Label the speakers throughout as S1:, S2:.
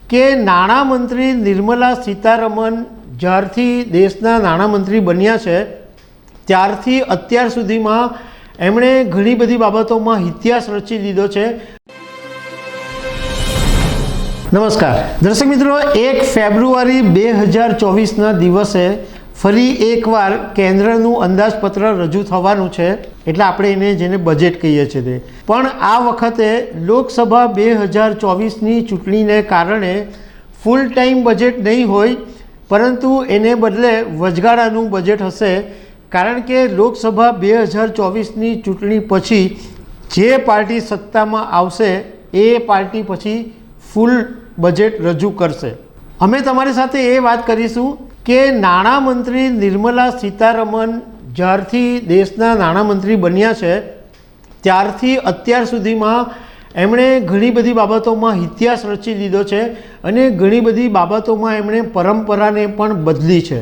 S1: કે નાણામંત્રી નિર્મલા સીતારમણ જ્યારથી દેશના નાણામંત્રી બન્યા છે ત્યારથી અત્યાર સુધીમાં એમણે ઘણી બધી બાબતોમાં ઇતિહાસ રચી લીધો છે। નમસ્કાર દર્શક મિત્રો, 1 ફેબ્રુઆરી 2024ના દિવસે ફરી એકવાર કેન્દ્રનું અંદાજપત્ર રજૂ થવાનું છે, એટલે આપણે એને જેને બજેટ કહીએ છીએ તે પણ આ વખતે લોકસભા 2024ની ચૂંટણીને કારણે ફૂલ ટાઈમ બજેટ નહીં હોય, પરંતુ એને બદલે વચગાળાનું બજેટ હશે। કારણ કે લોકસભા 2024ની ચૂંટણી પછી જે પાર્ટી સત્તામાં આવશે એ પાર્ટી પછી ફૂલ બજેટ રજૂ કરશે। અમે તમારી સાથે એ વાત કરીશું કે નાણામંત્રી નિર્મલા સીતારમણ જ્યારથી દેશના નાણામંત્રી બન્યા છે ત્યારથી અત્યાર સુધીમાં એમણે ઘણી બધી બાબતોમાં ઇતિહાસ રચી લીધો છે અને ઘણી બધી બાબતોમાં એમણે પરંપરાને પણ બદલી છે।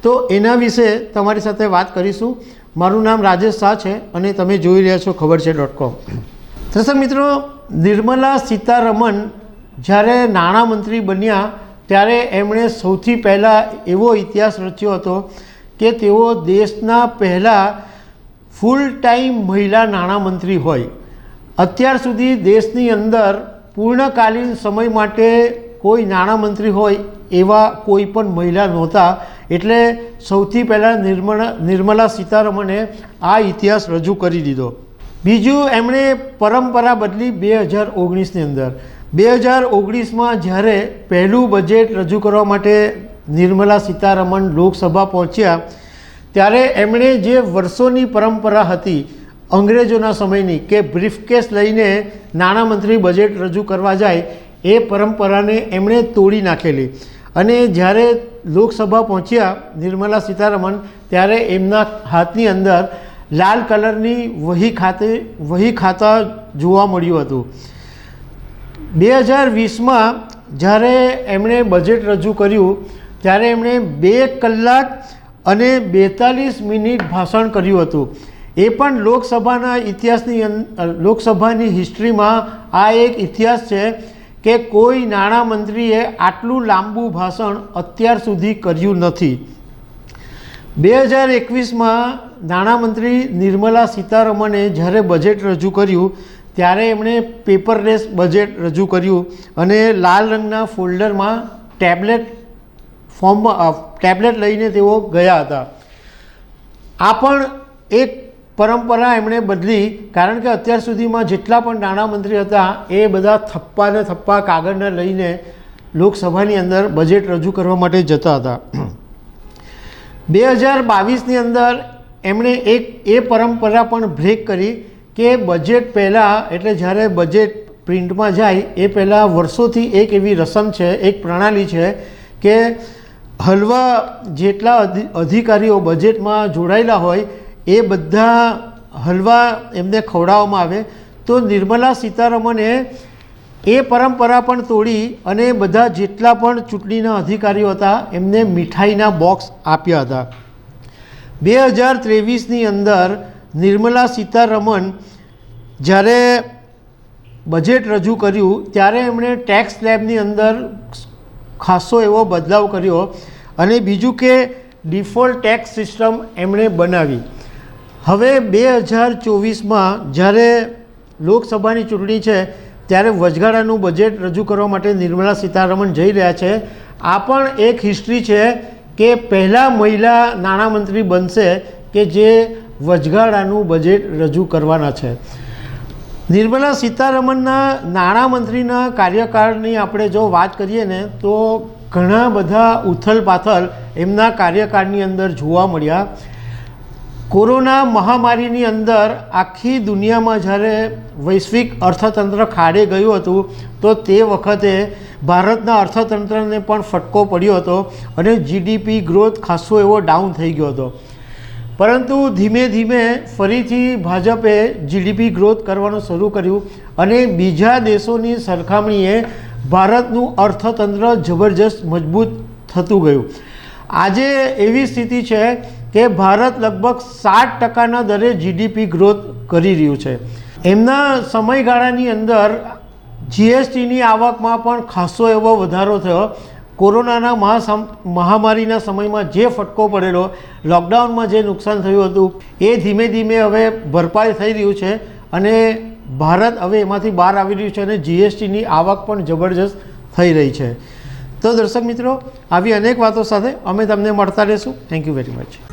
S1: તો એના વિશે તમારી સાથે વાત કરીશું। મારું નામ રાજેશ શાહ છે અને તમે જોઈ રહ્યા છો ખબરછે.com। દર્શક મિત્રો, નિર્મલા સીતારમણ જ્યારે નાણામંત્રી બન્યા ત્યારે એમણે સૌથી પહેલાં એવો ઇતિહાસ રચ્યો હતો કે તેઓ દેશના પહેલાં ફૂલ ટાઈમ મહિલા નાણામંત્રી હોય। અત્યાર સુધી દેશની અંદર પૂર્ણકાલીન સમય માટે કોઈ નાણામંત્રી હોય એવા કોઈ પણ મહિલા નહોતા, એટલે સૌથી પહેલાં નિર્મલા સીતારમણે આ ઇતિહાસ રજૂ કરી દીધો। બીજું, એમણે પરંપરા બદલી 2019ની અંદર। 2019માં જ્યારે પહેલું બજેટ રજૂ કરવા માટે નિર્મલા સીતારમણ લોકસભા પહોંચ્યા ત્યારે એમણે જે વર્ષોની પરંપરા હતી અંગ્રેજોના સમયની કે બ્રીફકેસ લઈને નાણામંત્રી બજેટ રજૂ કરવા જાય, એ પરંપરાને એમણે તોડી નાખેલી અને જ્યારે લોકસભા પહોંચ્યા નિર્મલા સીતારમણ ત્યારે એમના હાથની અંદર લાલ કલરની વહી ખાતા જોવા મળ્યું હતું। 2020માં જ્યારે એમણે બજેટ રજૂ કર્યું ત્યારે એમણે 2 કલાક અને 42 મિનિટ ભાષણ કર્યું હતું। એ પણ લોકસભાના લોકસભાની હિસ્ટ્રીમાં આ એક ઇતિહાસ છે કે કોઈ નાણામંત્રીએ આટલું લાંબુ ભાષણ અત્યાર સુધી કર્યું નથી। 2021માં નાણામંત્રી નિર્મલા સીતારમણે જ્યારે બજેટ રજૂ કર્યું ત્યારે એમણે પેપરલેસ બજેટ રજૂ કર્યું અને લાલ રંગના ફોલ્ડરમાં ટેબ્લેટ લઈને તેઓ ગયા હતા। આ પણ એક પરંપરા એમણે બદલી, કારણ કે અત્યાર સુધીમાં જેટલા પણ નાણામંત્રી હતા એ બધા થપ્પા કાગળને લઈને લોકસભાની અંદર બજેટ રજૂ કરવા માટે જતા હતા। 2022ની અંદર એમણે એ પરંપરા પણ બ્રેક કરી કે બજેટ પહેલાં, એટલે જ્યારે બજેટ પ્રિન્ટમાં જાય એ પહેલાં વર્ષોથી એક એવી રસમ છે, એક પ્રણાલી છે કે હલવા જેટલા અધિકારીઓ બજેટમાં જોડાયેલા હોય એ બધા હલવા એમને ખવડાવવામાં આવે। તો નિર્મલા સીતારમણે એ પરંપરા પણ તોડી અને બધા જેટલા પણ ચૂંટણીના અધિકારીઓ હતા એમને મીઠાઈના બોક્સ આપ્યા હતા। 2023ની અંદર નિર્મલા સીતારમણ જ્યારે બજેટ રજૂ કર્યું ત્યારે એમણે ટેક્સ સ્લેબની અંદર ખાસો એવો બદલાવ કર્યો અને બીજું કે ડિફોલ્ટ ટેક્સ સિસ્ટમ એમણે બનાવી। હવે 2024માં જ્યારે લોકસભાની ચૂંટણી છે ત્યારે વચગાળાનું બજેટ રજૂ કરવા માટે નિર્મલા સીતારમણ જઈ રહ્યા છે। આ પણ એક હિસ્ટ્રી છે કે પહેલાં મહિલા નાણામંત્રી બનશે કે જે વચગાળાનું બજેટ રજૂ કરવાના છે। નિર્મલા સીતારમણના નાણામંત્રીના કાર્યકાળની આપણે જો વાત કરીએ ને તો ઘણા બધા ઉથલપાથલ એમના કાર્યકાળની અંદર જોવા મળ્યા। કોરોના મહામારીની અંદર આખી દુનિયામાં જ્યારે વૈશ્વિક અર્થતંત્ર ખાડે ગયું હતું તો તે વખતે ભારતના અર્થતંત્રને પણ ફટકો પડ્યો હતો અને જીડીપી ગ્રોથ ખાસો એવો ડાઉન થઈ ગયો હતો। પરંતુ ધીમે ધીમે ફરીથી ભાજપે જીડીપી ગ્રોથ કરવાનું શરૂ કર્યું અને બીજા દેશોની સરખામણીએ ભારતનું અર્થતંત્ર જબરજસ્ત મજબૂત થતું ગયું। આજે એવી સ્થિતિ છે કે ભારત લગભગ 7% દરે જીડીપી ગ્રોથ કરી રહ્યું છે। એમના સમયગાળાની અંદર જીએસટીની આવકમાં પણ ખાસો એવો વધારો થયો. કોરોનાના મહામારીના સમયમાં જે ફટકો પડેલો, લોકડાઉનમાં જે નુકસાન થયું હતું એ ધીમે ધીમે હવે ભરપાઈ થઈ રહ્યું છે અને ભારત હવે એમાંથી બહાર આવી રહ્યું છે અને જીએસટીની આવક પણ જબરજસ્ત થઈ રહી છે. તો દર્શક મિત્રો, આવી અનેક વાતો સાથે અમે તમને મળતા રહીશું. Thank you very much.